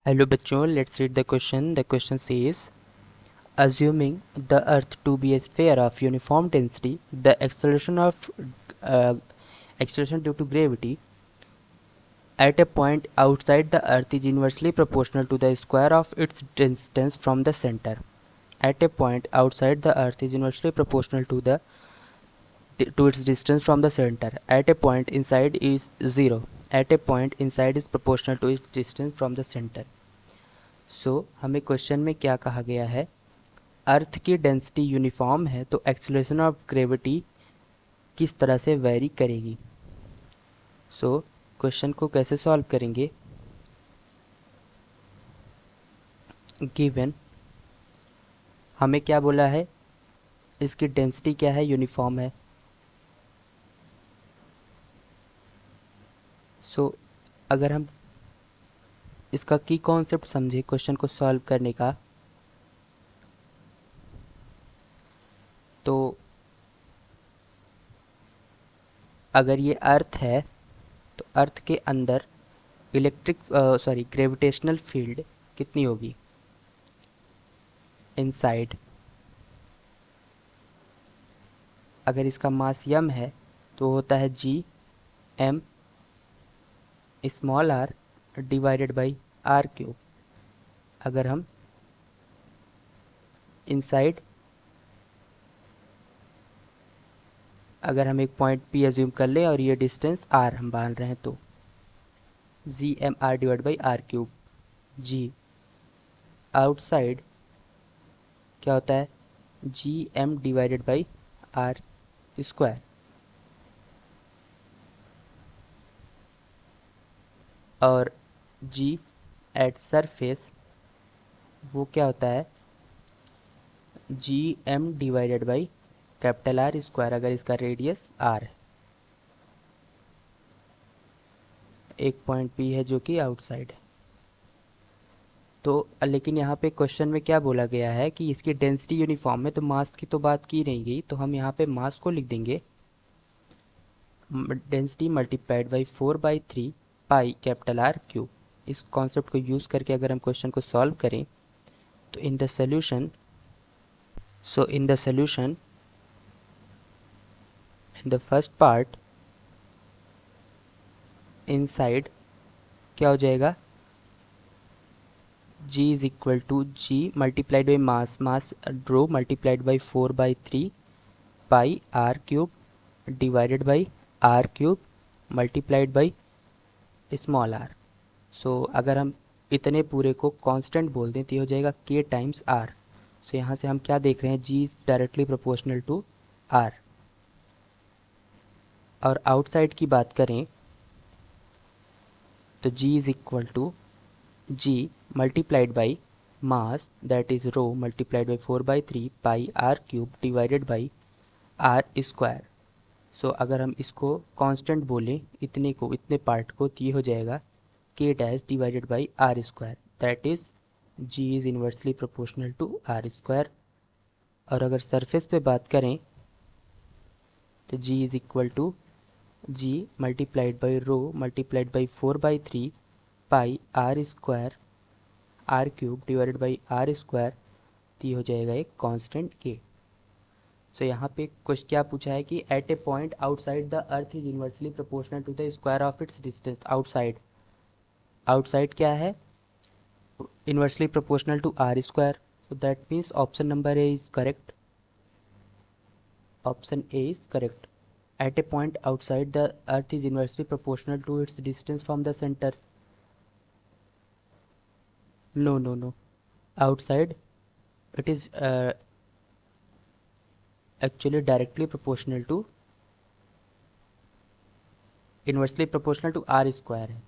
Hello बच्चों, let's read the question. The question says assuming the earth to be a sphere of uniform density, the acceleration due to gravity at a point outside the earth is inversely proportional to the square of its distance from the center. At a point outside the earth is inversely proportional to its distance from the center. At a point inside is 0. At a point inside is proportional to its distance from the center. हमें question में क्या कहा गया है? अर्थ की density uniform है तो acceleration of gravity किस तरह से वेरी करेगी. क्वेश्चन को कैसे सॉल्व करेंगे? गिवन हमें क्या बोला है, इसकी डेंसिटी क्या है, यूनिफॉर्म है. अगर हम इसका की कॉन्सेप्ट समझे क्वेश्चन को सॉल्व करने का, तो अगर ये अर्थ है तो अर्थ के अंदर ग्रेविटेशनल फील्ड कितनी होगी इनसाइड. अगर इसका मास यम है तो होता है g m small r divided by r cube. अगर हम इनसाइड अगर हम एक पॉइंट पी एज्यूम कर लें और ये डिस्टेंस आर हम मान रहे हैं तो g m r divide by r cube. G outside क्या होता है, g m divided by r square. और जी एट सरफेस वो क्या होता है, g m divided by capital R square अगर इसका रेडियस आर है. एक पॉइंट पी है जो कि आउटसाइड है. तो लेकिन यहाँ पे क्वेश्चन में क्या बोला गया है कि इसकी डेंसिटी यूनिफॉर्म है, तो मास की तो बात की नहीं गई, तो हम यहाँ पे मास को लिख देंगे density multiplied by 4/3 pi capital R cube. इस कॉन्सेप्ट को यूज़ करके अगर हम क्वेश्चन को सॉल्व करें तो in the solution in the first part inside क्या हो जाएगा, g is equal to g multiplied by mass rho multiplied by 4/3 pi r cube divided by r cube multiplied by small r. अगर हम इतने पूरे को कांस्टेंट बोल दें तो ये हो जाएगा k टाइम्स r. यहाँ से हम क्या देख रहे हैं, g is directly proportional to r. और आउटसाइड की बात करें तो g is equal to g multiplied by mass that is rho multiplied by 4/3 pi r cube divided by r square. अगर हम इसको कांस्टेंट बोलें इतने पार्ट को तो ये हो जाएगा k dash divided by r square that is g is inversely proportional to r square. और अगर सरफेस पे बात करें तो g is equal to g multiplied by rho multiplied by 4/3 pi r square r cube divided by r square, तो ये हो जाएगा एक कांस्टेंट k. यहाँ पे कुछ क्या पूछा है कि at a point outside the earth is inversely proportional to the square of its distance. Outside क्या है, inversely proportional to r square. That means option number A is correct. Option A is correct. At a point outside the earth is inversely proportional to its distance from the center. No. Outside it is actually directly proportional to inversely proportional to r square.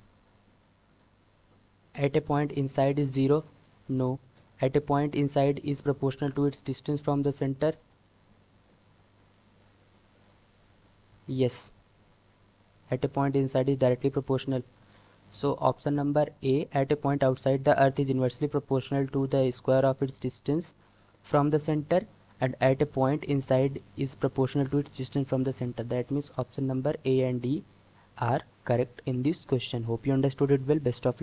At a point inside is 0. No. At a point inside is proportional to its distance from the center. Yes. At a point inside is directly proportional. Option number A, at a point outside the earth is inversely proportional to the square of its distance from the center, and at a point inside is proportional to its distance from the center. That means option number A and D are correct in this question. Hope you understood it well. Best of luck.